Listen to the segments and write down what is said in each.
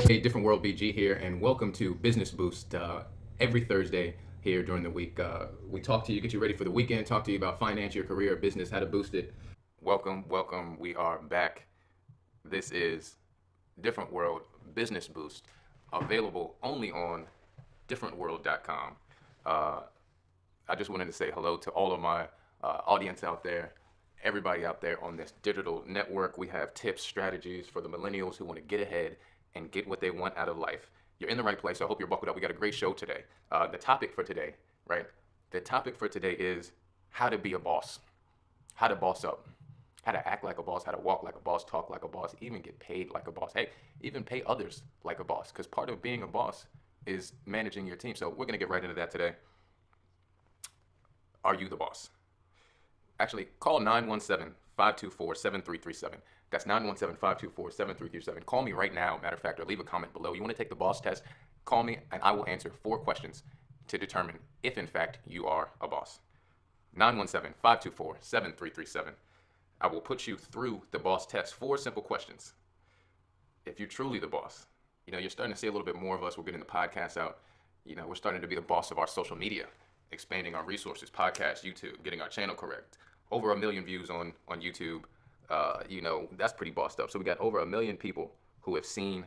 Hey, Different World BG here, and welcome to Business Boost. Every Thursday here during the week, we talk to you, get you ready for the weekend, talk to you about finance, your career, business, how to boost it. Welcome, welcome. We are back. This is Different World Business Boost, available only on differentworld.com. I just wanted to say hello to all of my audience out there, everybody out there on this digital network. We have tips, strategies for the millennials who want to get ahead and get what they want out of life. You're in the right place. I hope you're buckled up. We got a great show today. The topic for today, right? The topic for today is how to be a boss, how to boss up, how to act like a boss, how to walk like a boss, talk like a boss, even get paid like a boss. Hey, even pay others like a boss, because part of being a boss is managing your team. So we're going to get right into that today. Are you the boss? Actually, call 917-524-7337. That's 917-524-7337. Call me right now, matter of fact, or leave a comment below. You want to take the boss test? Call me and I will answer 4 questions to determine if, in fact, you are a boss. 917-524-7337. I will put you through the boss test. 4 simple questions. If you're truly the boss, you're starting to see a little bit more of us. We're getting the podcast out. We're starting to be the boss of our social media, expanding our resources, podcast, YouTube, getting our channel correct. Over 1 million views on YouTube. That's pretty bossed up. So we got over 1 million people who have seen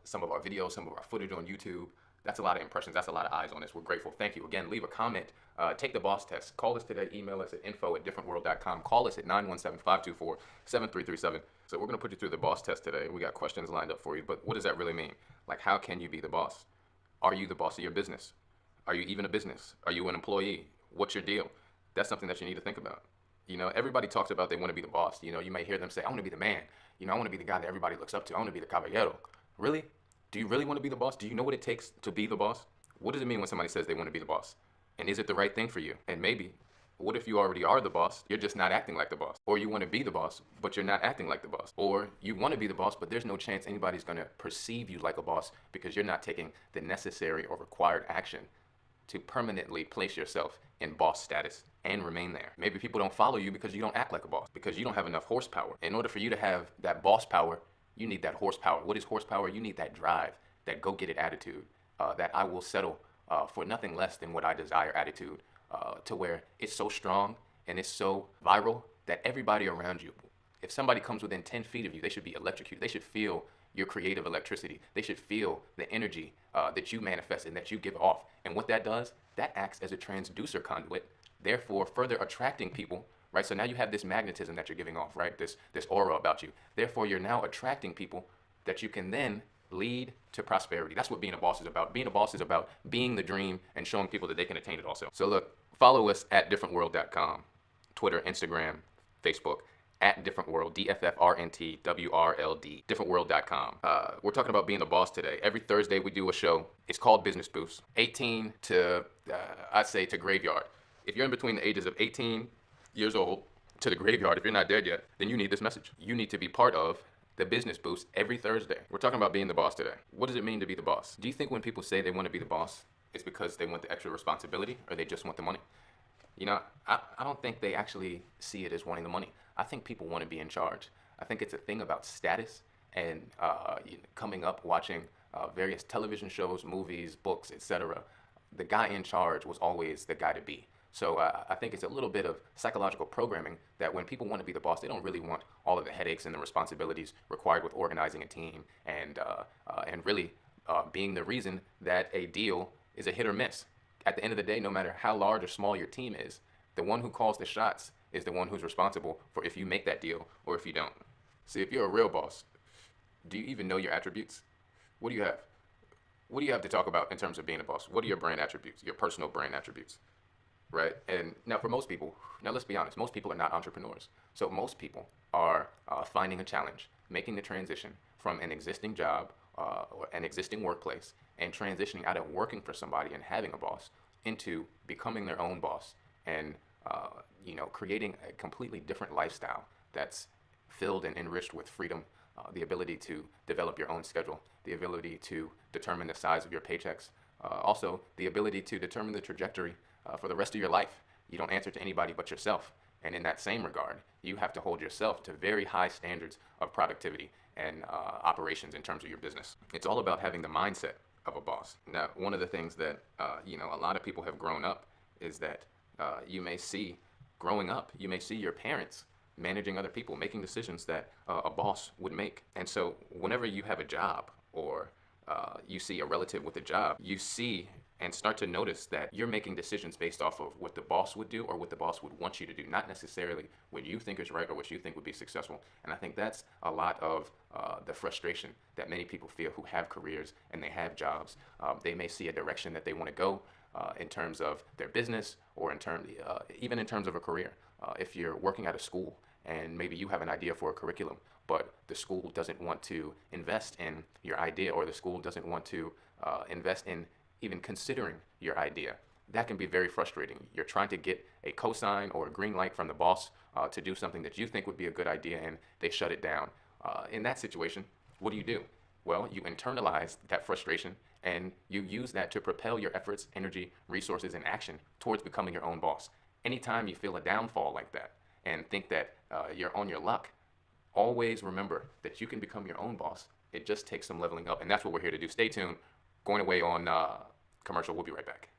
some of our videos, some of our footage on YouTube. That's a lot of impressions. That's a lot of eyes on this. We're grateful. Thank you. Again, leave a comment. Take the boss test. Call us today. Email us at info@differentworld.com. Call us at 917-524-7337. So we're going to put you through the boss test today. We got questions lined up for you. But what does that really mean? Like, how can you be the boss? Are you the boss of your business? Are you even a business? Are you an employee? What's your deal? That's something that you need to think about. Everybody talks about they want to be the boss. You may hear them say, I want to be the man. I want to be the guy that everybody looks up to. I want to be the caballero. Really? Do you really want to be the boss? Do you know what it takes to be the boss? What does it mean when somebody says they want to be the boss? And is it the right thing for you? And maybe, what if you already are the boss, you're just not acting like the boss? Or you want to be the boss, but you're not acting like the boss? Or you want to be the boss, but there's no chance anybody's going to perceive you like a boss because you're not taking the necessary or required action to permanently place yourself in boss status and remain there. Maybe people don't follow you because you don't act like a boss, because you don't have enough horsepower. In order for you to have that boss power, you need that horsepower. What is horsepower? You need that drive, that go-get-it attitude, that I will settle for nothing less than what I desire attitude, to where it's so strong and it's so viral that everybody around you, if somebody comes within 10 feet of you, they should be electrocuted. They should feel your creative electricity. They should feel the energy that you manifest and that you give off. And what that does, that acts as a transducer conduit, therefore further attracting people, right? So now you have this magnetism that you're giving off, right? This aura about you. Therefore, you're now attracting people that you can then lead to prosperity. That's what being a boss is about. Being a boss is about being the dream and showing people that they can attain it also. So look, follow us at differentworld.com, Twitter, Instagram, Facebook, at Different World, DFFRNTWRLD, differentworld.com. We're talking about being the boss today. Every Thursday we do a show. It's called Business Boost. 18 to, I'd say, to graveyard. If you're in between the ages of 18 years old to the graveyard, if you're not dead yet, then you need this message. You need to be part of the Business Boost every Thursday. We're talking about being the boss today. What does it mean to be the boss? Do you think when people say they want to be the boss, it's because they want the extra responsibility or they just want the money? I don't think they actually see it as wanting the money. I think people want to be in charge. I think it's a thing about status and coming up, watching various television shows, movies, books, etc. The guy in charge was always the guy to be. So I think it's a little bit of psychological programming that when people want to be the boss, they don't really want all of the headaches and the responsibilities required with organizing a team and really being the reason that a deal is a hit or miss. At the end of the day, no matter how large or small your team is, the one who calls the shots is the one who's responsible for if you make that deal or if you don't. See, if you're a real boss, do you even know your attributes? What do you have? What do you have to talk about in terms of being a boss? What are your brand attributes, your personal brand attributes, right? And now for most people, now let's be honest, most people are not entrepreneurs. So most people are finding a challenge, making the transition from an existing job or an existing workplace and transitioning out of working for somebody and having a boss into becoming their own boss and creating a completely different lifestyle that's filled and enriched with freedom, the ability to develop your own schedule, the ability to determine the size of your paychecks, also the ability to determine the trajectory for the rest of your life. You don't answer to anybody but yourself. And in that same regard, you have to hold yourself to very high standards of productivity and operations in terms of your business. It's all about having the mindset of a boss. Now, one of the things that a lot of people have grown up is that you may see growing up, you may see your parents managing other people, making decisions that a boss would make. And so whenever you have a job or you see a relative with a job, you see and start to notice that you're making decisions based off of what the boss would do or what the boss would want you to do, not necessarily what you think is right or what you think would be successful. And I think that's a lot of the frustration that many people feel who have careers and they have jobs. They may see a direction that they want to go in terms of their business or even in terms of a career. If you're working at a school and maybe you have an idea for a curriculum, but the school doesn't want to invest in your idea, or the school doesn't want to invest in even considering your idea, that can be very frustrating. You're trying to get a cosign or a green light from the boss to do something that you think would be a good idea, and they shut it down. In that situation, what do? Well, you internalize that frustration and you use that to propel your efforts, energy, resources, and action towards becoming your own boss. Anytime you feel a downfall like that and think that you're on your luck, always remember that you can become your own boss. It just takes some leveling up, and that's what we're here to do. Stay tuned. Going away on commercial. We'll be right back.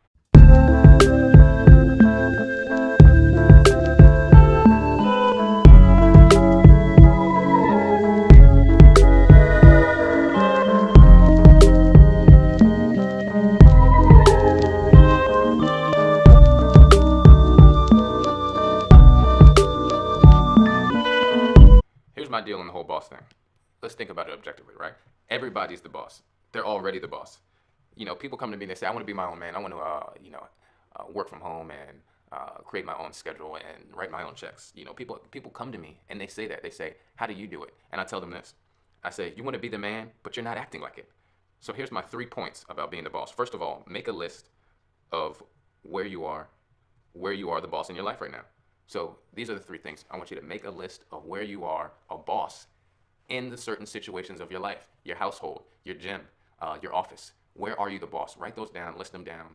Here's my deal on the whole boss thing. Let's think about it objectively, right? Everybody's the boss. They're already the boss. People come to me and they say, I want to be my own man. I want to, work from home and create my own schedule and write my own checks. People come to me and they say that. They say, how do you do it? And I tell them this. I say, you want to be the man, but you're not acting like it. So here's my 3 points about being the boss. First of all, make a list of where you are the boss in your life right now. So these are the 3 things. I want you to make a list of where you are a boss in the certain situations of your life, your household, your gym, your office. Where are you the boss? Write those down, list them down.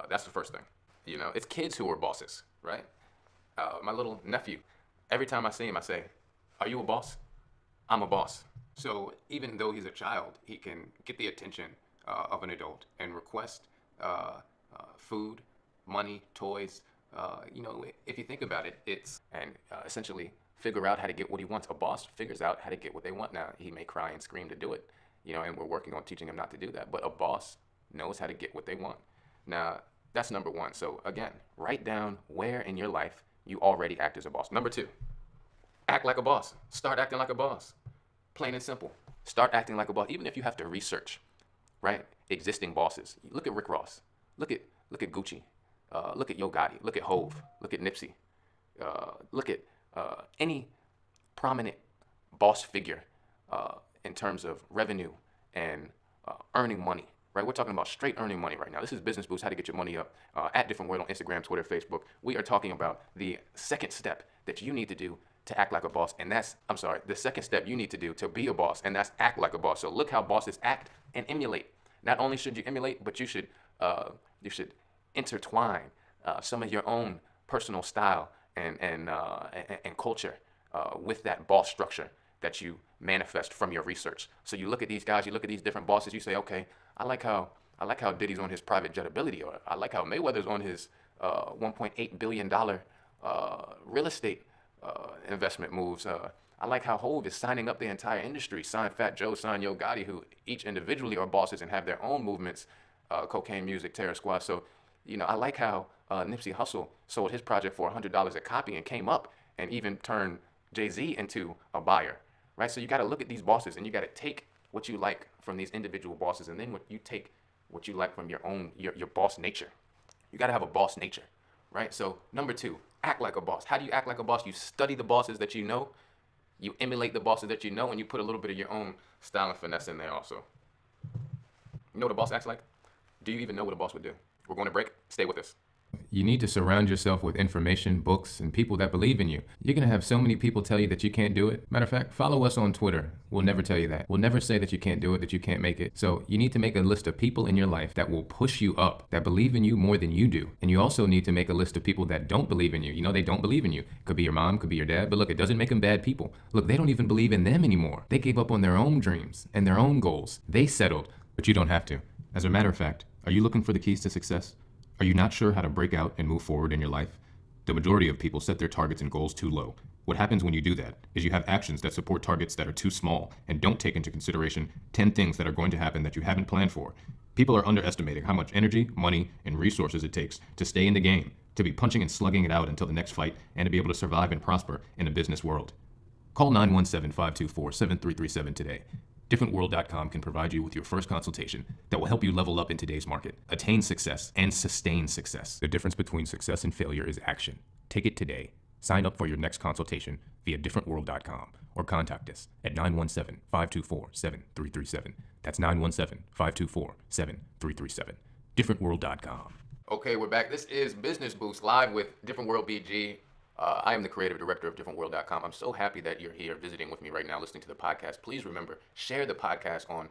That's the first thing. It's kids who are bosses, right? My little nephew, every time I see him, I say, are you a boss? I'm a boss. So even though he's a child, he can get the attention of an adult and request food, money, toys. If you think about it, essentially figure out how to get what he wants. A boss figures out how to get what they want. Now, he may cry and scream to do it, and we're working on teaching him not to do that. But a boss knows how to get what they want. Now, that's number 1. So again, write down where in your life you already act as a boss. Number 2, act like a boss. Start acting like a boss. Plain and simple. Start acting like a boss, even if you have to research, right? Existing bosses. Look at Rick Ross. Look at Gucci. Look at Yo Gotti. Look at Hove. Look at Nipsey. Look at any prominent boss figure in terms of revenue and earning money, right? We're talking about straight earning money right now. This is Business Boost, how to get your money up at Different Word on Instagram, Twitter, Facebook. We are talking about the second step that you need to do to act like a boss. And the second step you need to do to be a boss, and that's act like a boss. So look how bosses act and emulate. Not only should you emulate, but you should intertwine some of your own personal style and culture with that boss structure that you manifest from your research. So you look at these guys, you look at these different bosses, you say, okay, I like how Diddy's on his private jet ability, or I like how Mayweather's on his $1.8 billion real estate investment moves. I like how Hove is signing up the entire industry, sign Fat Joe, sign Yo Gotti, who each individually are bosses and have their own movements, Cocaine Music, Terror Squad. So, I like how Nipsey Hussle sold his project for $100 a copy and came up and even turned Jay-Z into a buyer, right? So you got to look at these bosses and you got to take what you like from these individual bosses, and then you take what you like from your own, your boss nature. You got to have a boss nature, right? So number 2, act like a boss. How do you act like a boss? You study the bosses that you know, you emulate the bosses that you know, and you put a little bit of your own style and finesse in there also. You know what a boss acts like? Do you even know what a boss would do? We're going to break. Stay with us. You need to surround yourself with information, books, and people that believe in you. You're going to have so many people tell you that you can't do it. Matter of fact, follow us on Twitter. We'll never tell you that. We'll never say that you can't do it, that you can't make it. So you need to make a list of people in your life that will push you up, that believe in you more than you do. And you also need to make a list of people that don't believe in you. You know, they don't believe in you. Could be your mom, could be your dad, but look, it doesn't make them bad people. Look, they don't even believe in them anymore. They gave up on their own dreams and their own goals. They settled, but you don't have to. As a matter of fact, are you looking for the keys to success? Are you not sure how to break out and move forward in your life? The majority of people set their targets and goals too low. What happens when you do that is you have actions that support targets that are too small and don't take into consideration 10 things that are going to happen that you haven't planned for. People are underestimating how much energy, money, and resources it takes to stay in the game, to be punching and slugging it out until the next fight, and to be able to survive and prosper in a business world. Call 917-524-7337 today. DifferentWorld.com can provide you with your first consultation that will help you level up in today's market, attain success, and sustain success. The difference between success and failure is action. Take it today. Sign up for your next consultation via DifferentWorld.com or contact us at 917-524-7337. That's 917-524-7337. DifferentWorld.com. Okay, we're back. This is Business Boost live with Different World BG. I am the creative director of DifferentWorld.com. I'm so happy that you're here visiting with me right now, listening to the podcast. Please remember, share the podcast on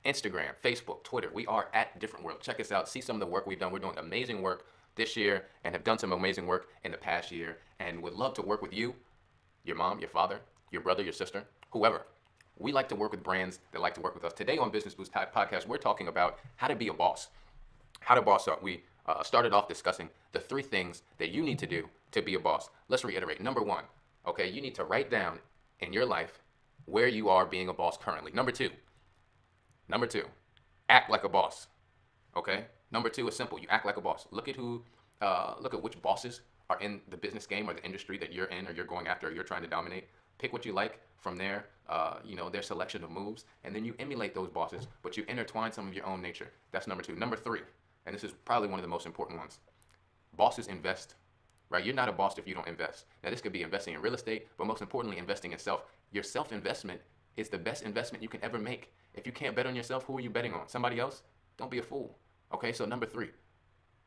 Instagram, Facebook, Twitter. We are at Different World. Check us out. See some of the work we've done. We're doing amazing work this year and have done some amazing work in the past year and would love to work with you, your mom, your father, your brother, your sister, whoever. We like to work with brands that like to work with us. Today on Business Boost Podcast, we're talking about how to be a boss, how to boss up. We started off discussing the 3 things that you need to do to be a boss. Let's reiterate. Number 1, okay, you need to write down in your life where you are being a boss currently. Number two, act like a boss. Okay. Number 2 is simple. You act like a boss. Look at which bosses are in the business game or the industry that you're in or you're going after or you're trying to dominate. Pick what you like from their selection of moves, and then you emulate those bosses, but you intertwine some of your own nature. That's number 2. Number 3, and this is probably one of the most important ones. Bosses invest. Right? You're not a boss if you don't invest. Now, this could be investing in real estate, but most importantly, investing in self. Your self-investment is the best investment you can ever make. If you can't bet on yourself, who are you betting on? Somebody else? Don't be a fool. Okay, so number 3,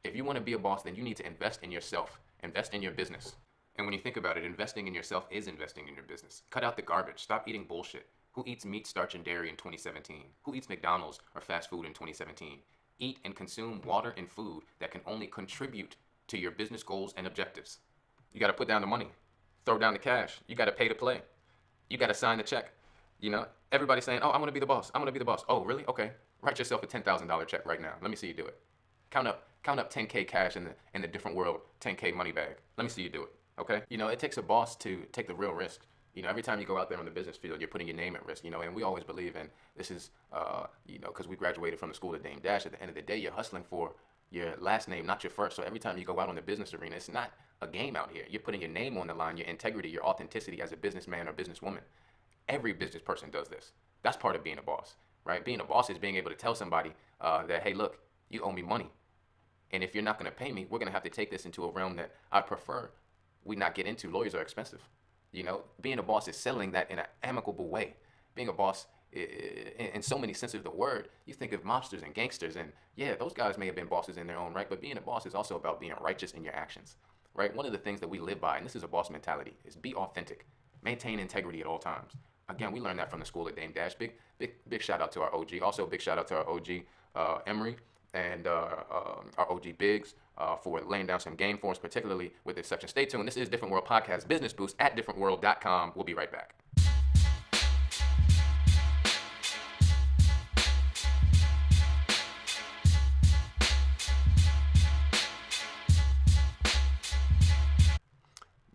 if you want to be a boss, then you need to invest in yourself. Invest in your business. And when you think about it, investing in yourself is investing in your business. Cut out the garbage. Stop eating bullshit. Who eats meat, starch, and dairy in 2017? Who eats McDonald's or fast food in 2017? Eat and consume water and food that can only contribute to your business goals and objectives. You got to put down the money, throw down the cash. You got to pay to play. You got to sign the check. You know, everybody's saying, "Oh, I'm going to be the boss. I'm going to be the boss." Oh, really? Okay. Write yourself a $10,000 check right now. Let me see you do it. Count up 10K cash in the Different World 10K money bag. Let me see you do it. Okay? You know, it takes a boss to take the real risk. You know, every time you go out there on the business field, you're putting your name at risk, you know, and we always believe in this is, because we graduated from the school of Dame Dash. At the end of the day, you're hustling for your last name, not your first. So every time you go out on the business arena, it's not a game out here. You're putting your name on the line, your integrity, your authenticity as a businessman or businesswoman. Every business person does this. That's part of being a boss, right? Being a boss is being able to tell somebody that, hey, look, you owe me money. And if you're not going to pay me, we're going to have to take this into a realm that I prefer we not get into. Lawyers are expensive. You know, being a boss is selling that in an amicable way. Being a boss, in so many senses of the word, you think of mobsters and gangsters, and yeah, those guys may have been bosses in their own right, but being a boss is also about being righteous in your actions, right? One of the things that we live by, and this is a boss mentality, is be authentic, maintain integrity at all times. Again, we learned that from the school at Dame Dash. Big shout out to our OG. Also, big shout out to our OG Emery and our OG Biggs for laying down some game for us, particularly with this section. Stay tuned. This is Different World Podcast Business Boost at differentworld.com. We'll be right back.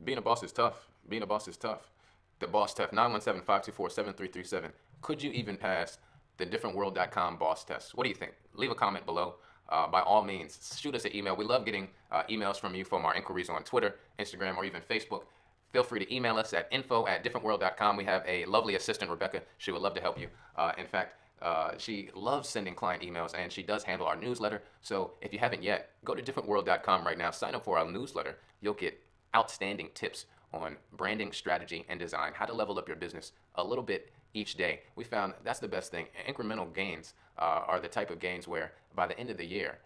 Being a boss is tough. The boss test, 917-524-7337. Could you even pass the differentworld.com boss test? What do you think? Leave a comment below. By all means, shoot us an email. We love getting emails from you from our inquiries on Twitter, Instagram, or even Facebook. Feel free to email us at info@differentworld.com. We have a lovely assistant, Rebecca. She would love to help you. In fact, she loves sending client emails, and she does handle our newsletter. So if you haven't yet, go to differentworld.com right now. Sign up for our newsletter. You'll get outstanding tips on branding, strategy, and design, how to level up your business a little bit each day. We found that's the best thing. Incremental gains are the type of gains where by the end of the year,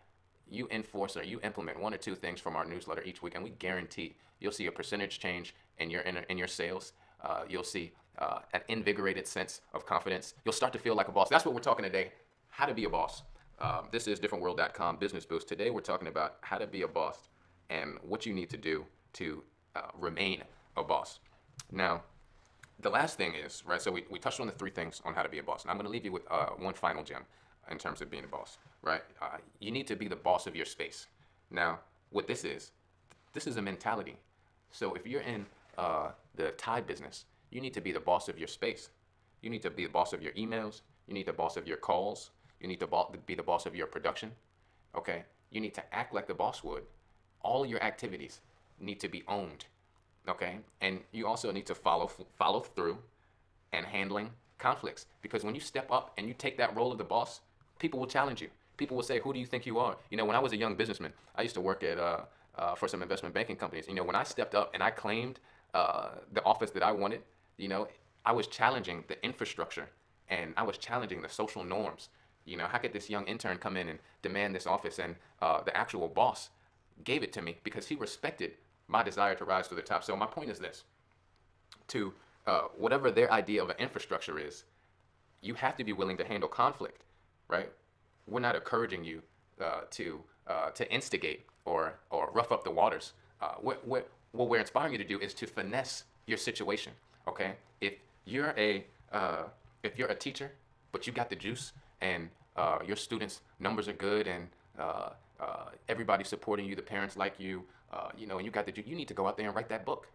you enforce or you implement one or two things from our newsletter each week, and we guarantee you'll see a percentage change in your sales. You'll see an invigorated sense of confidence. You'll start to feel like a boss. That's what we're talking today, how to be a boss. This is differentworld.com Business Boost. Today we're talking about how to be a boss and what you need to do to remain a boss. Now, the last thing is, right, so we touched on the three things on how to be a boss. And I'm going to leave you with one final gem in terms of being a boss, right? You need to be the boss of your space. Now, what this is a mentality. So if you're in the tie business, you need to be the boss of your space. You need to be the boss of your emails. You need the boss of your calls. You need to be the boss of your production, okay? You need to act like the boss would. All your activities need to be owned, okay? And you also need to follow through and handling conflicts. Because when you step up and you take that role of the boss, people will challenge you. People will say, who do you think you are? You know, when I was a young businessman, I used to work at for some investment banking companies. You know, when I stepped up and I claimed the office that I wanted, you know, I was challenging the infrastructure and I was challenging the social norms. You know, how could this young intern come in and demand this office? And the actual boss gave it to me because he respected my desire to rise to the top. So my point is this, to whatever their idea of an infrastructure is, you have to be willing to handle conflict, right? We're not encouraging you to instigate or rough up the waters. What we're inspiring you to do is to finesse your situation, okay? If you're a teacher, but you got the juice and your students' numbers are good and everybody's supporting you, the parents like you, you know, and you got the juice, you need to go out there and write that book.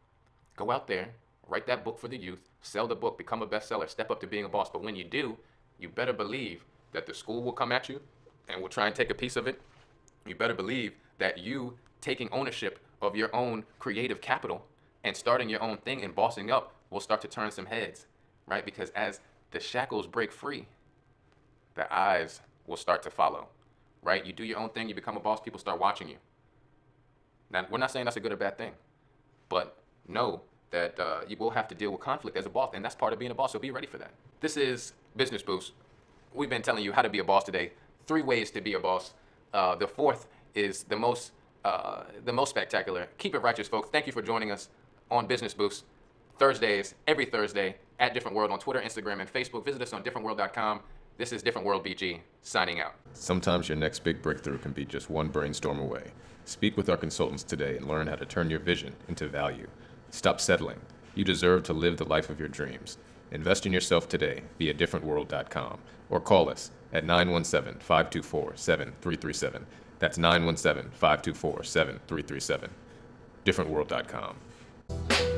Go out there, write that book for the youth, sell the book, become a bestseller, step up to being a boss. But when you do, you better believe that the school will come at you and will try and take a piece of it. You better believe that you taking ownership of your own creative capital and starting your own thing and bossing up will start to turn some heads, right? Because as the shackles break free, the eyes will start to follow, right? You do your own thing, you become a boss, people start watching you. Now, we're not saying that's a good or bad thing, but know that you will have to deal with conflict as a boss, and that's part of being a boss, so be ready for that. This is Business Boost. We've been telling you how to be a boss today. 3 ways to be a boss. The fourth is the most spectacular. Keep it righteous, folks. Thank you for joining us on Business Boost. Thursdays, every Thursday, at Different World on Twitter, Instagram, and Facebook. Visit us on differentworld.com. This is Different World BG, signing out. Sometimes your next big breakthrough can be just one brainstorm away. Speak with our consultants today and learn how to turn your vision into value. Stop settling. You deserve to live the life of your dreams. Invest in yourself today via differentworld.com or call us at 917-524-7337. That's 917-524-7337. differentworld.com.